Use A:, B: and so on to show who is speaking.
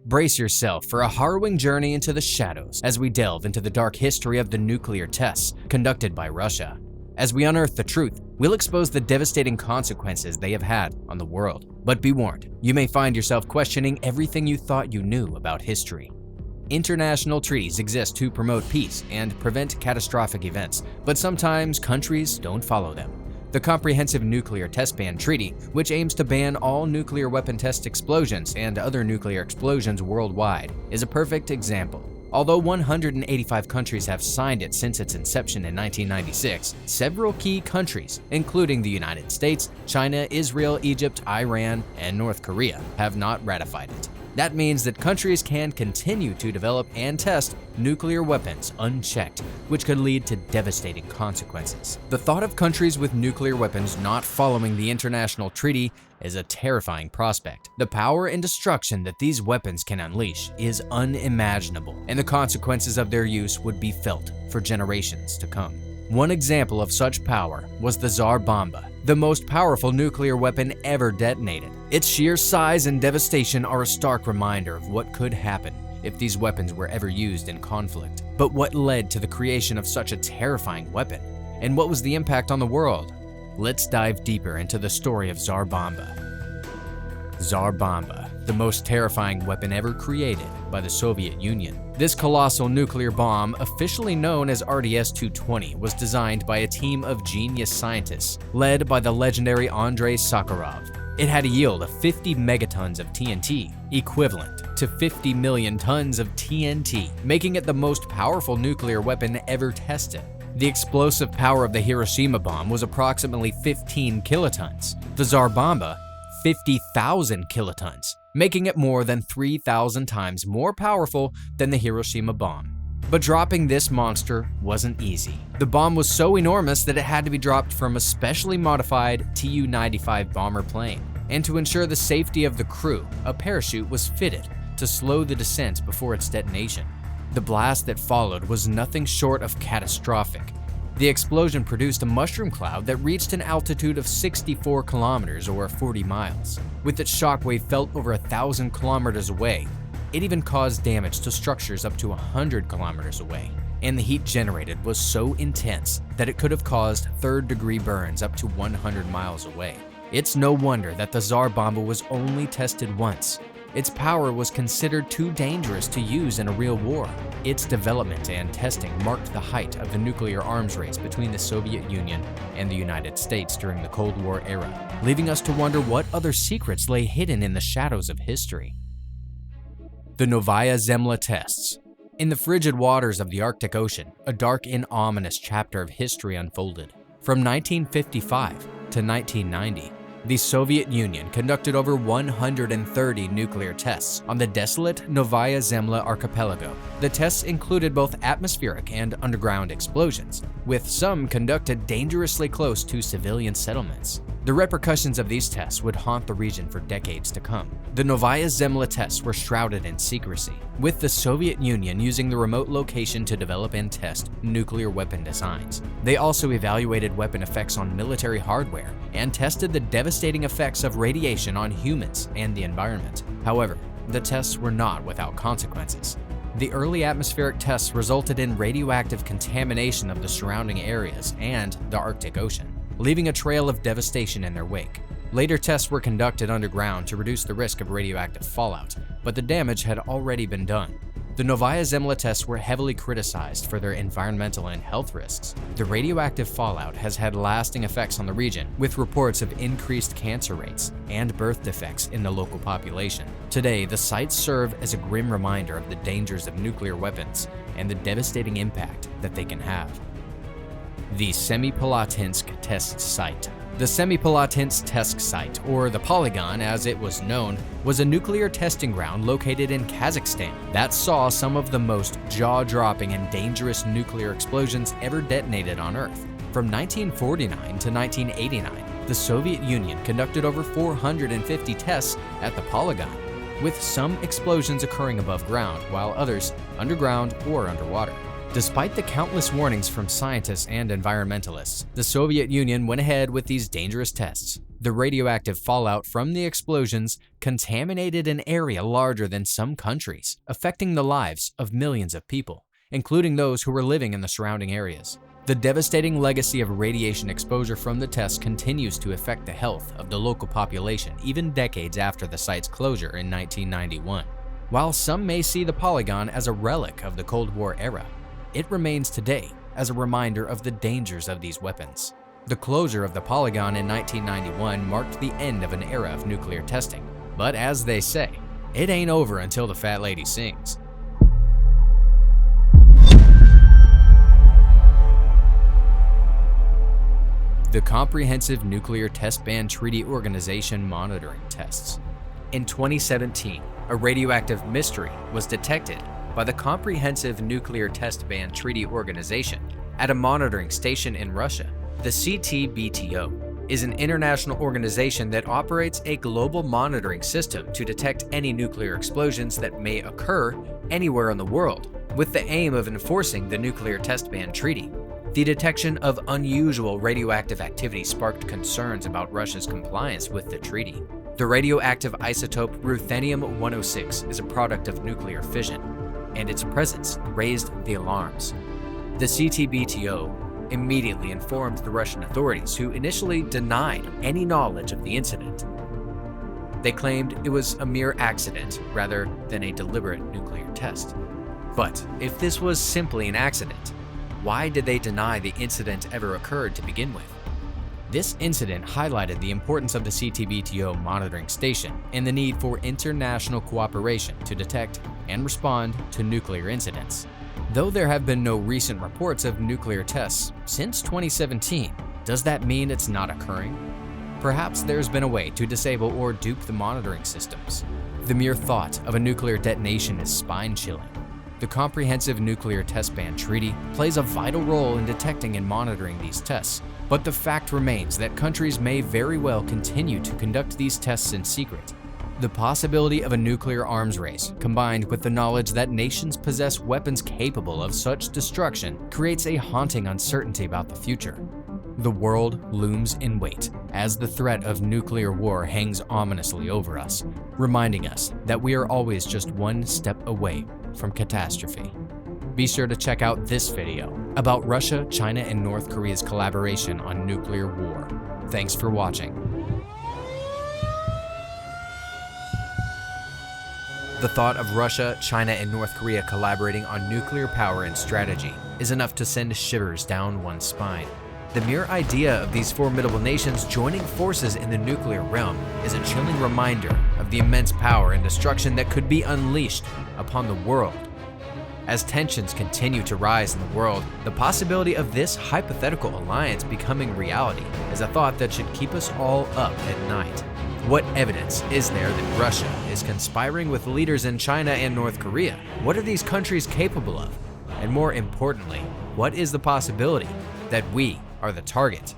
A: Brace yourself for a harrowing journey into the shadows as we delve into the dark history of the nuclear tests conducted by Russia. As we unearth the truth, we'll expose the devastating consequences they have had on the world. But be warned, you may find yourself questioning everything you thought you knew about history. International treaties exist to promote peace and prevent catastrophic events, but sometimes countries don't follow them. The Comprehensive Nuclear Test Ban Treaty, which aims to ban all nuclear weapon test explosions and other nuclear explosions worldwide, is a perfect example. Although 185 countries have signed it since its inception in 1996, several key countries, including the United States, China, Israel, Egypt, Iran, and North Korea, have not ratified it. That means that countries can continue to develop and test nuclear weapons unchecked, which could lead to devastating consequences. The thought of countries with nuclear weapons not following the international treaty is a terrifying prospect. The power and destruction that these weapons can unleash is unimaginable, and the consequences of their use would be felt for generations to come. One example of such power was the Tsar Bomba, the most powerful nuclear weapon ever detonated. Its sheer size and devastation are a stark reminder of what could happen if these weapons were ever used in conflict. But what led to the creation of such a terrifying weapon? And what was the impact on the world? Let's dive deeper into the story of Tsar Bomba. Tsar Bomba, the most terrifying weapon ever created by the Soviet Union. This colossal nuclear bomb, officially known as RDS-220, was designed by a team of genius scientists led by the legendary Andrei Sakharov. It had a yield of 50 megatons of TNT, equivalent to 50 million tons of TNT, making it the most powerful nuclear weapon ever tested. The explosive power of the Hiroshima bomb was approximately 15 kilotons. The Tsar Bomba, 50,000 kilotons, making it more than 3,000 times more powerful than the Hiroshima bomb. But dropping this monster wasn't easy. The bomb was so enormous that it had to be dropped from a specially modified Tu-95 bomber plane. And to ensure the safety of the crew, a parachute was fitted to slow the descent before its detonation. The blast that followed was nothing short of catastrophic. The explosion produced a mushroom cloud that reached an altitude of 64 kilometers or 40 miles. With its shockwave felt over 1,000 kilometers away, it even caused damage to structures up to 100 kilometers away. And the heat generated was so intense that it could have caused third-degree burns up to 100 miles away. It's no wonder that the Tsar Bomba was only tested once. Its power was considered too dangerous to use in a real war. Its development and testing marked the height of the nuclear arms race between the Soviet Union and the United States during the Cold War era, leaving us to wonder what other secrets lay hidden in the shadows of history. The Novaya Zemlya tests. In the frigid waters of the Arctic Ocean, a dark and ominous chapter of history unfolded. From 1955 to 1990, the Soviet Union conducted over 130 nuclear tests on the desolate Novaya Zemlya archipelago. The tests included both atmospheric and underground explosions, with some conducted dangerously close to civilian settlements. The repercussions of these tests would haunt the region for decades to come. The Novaya Zemlya tests were shrouded in secrecy, with the Soviet Union using the remote location to develop and test nuclear weapon designs. They also evaluated weapon effects on military hardware and tested the devastating effects of radiation on humans and the environment. However, the tests were not without consequences. The early atmospheric tests resulted in radioactive contamination of the surrounding areas and the Arctic Ocean, leaving a trail of devastation in their wake. Later tests were conducted underground to reduce the risk of radioactive fallout, but the damage had already been done. The Novaya Zemlya tests were heavily criticized for their environmental and health risks. The radioactive fallout has had lasting effects on the region, with reports of increased cancer rates and birth defects in the local population. Today, the sites serve as a grim reminder of the dangers of nuclear weapons and the devastating impact that they can have. The Semipalatinsk Test Site. The Semipalatinsk Test Site, or the Polygon as it was known, was a nuclear testing ground located in Kazakhstan that saw some of the most jaw-dropping and dangerous nuclear explosions ever detonated on Earth. From 1949 to 1989, the Soviet Union conducted over 450 tests at the Polygon, with some explosions occurring above ground while others underground or underwater. Despite the countless warnings from scientists and environmentalists, the Soviet Union went ahead with these dangerous tests. The radioactive fallout from the explosions contaminated an area larger than some countries, affecting the lives of millions of people, including those who were living in the surrounding areas. The devastating legacy of radiation exposure from the tests continues to affect the health of the local population even decades after the site's closure in 1991. While some may see the polygon as a relic of the Cold War era, it remains today as a reminder of the dangers of these weapons. The closure of the polygon in 1991 marked the end of an era of nuclear testing, but as they say, it ain't over until the fat lady sings. The Comprehensive Nuclear Test Ban Treaty Organization monitoring tests. In 2017, a radioactive mystery was detected by the Comprehensive Nuclear Test Ban Treaty Organization at a monitoring station in Russia. The Ctbto is an international organization that operates a global monitoring system to detect any nuclear explosions that may occur anywhere in the world, with the aim of enforcing the Nuclear Test Ban Treaty. The detection of unusual radioactive activity sparked concerns about Russia's compliance with the treaty. The radioactive isotope ruthenium-106 is a product of nuclear fission, and its presence raised the alarms. The Ctbto immediately informed the Russian authorities, who initially denied any knowledge of the incident. They claimed it was a mere accident rather than a deliberate nuclear test. But if this was simply an accident, why did they deny the incident ever occurred to begin with? This incident highlighted the importance of the Ctbto monitoring station and the need for international cooperation to detect and respond to nuclear incidents. Though there have been no recent reports of nuclear tests since 2017, does that mean it's not occurring? Perhaps there's been a way to disable or dupe the monitoring systems. The mere thought of a nuclear detonation is spine-chilling. The Comprehensive Nuclear Test Ban Treaty plays a vital role in detecting and monitoring these tests, but the fact remains that countries may very well continue to conduct these tests in secret. The possibility of a nuclear arms race, combined with the knowledge that nations possess weapons capable of such destruction, creates a haunting uncertainty about the future. The world looms in wait as the threat of nuclear war hangs ominously over us, reminding us that we are always just one step away from catastrophe. Be sure to check out this video about Russia, China, and North Korea's collaboration on nuclear war. Thanks for watching. The thought of Russia, China, and North Korea collaborating on nuclear power and strategy is enough to send shivers down one's spine. The mere idea of these formidable nations joining forces in the nuclear realm is a chilling reminder of the immense power and destruction that could be unleashed upon the world. As tensions continue to rise in the world, the possibility of this hypothetical alliance becoming reality is a thought that should keep us all up at night. What evidence is there that Russia is conspiring with leaders in China and North Korea? What are these countries capable of? And more importantly, what is the possibility that we are the target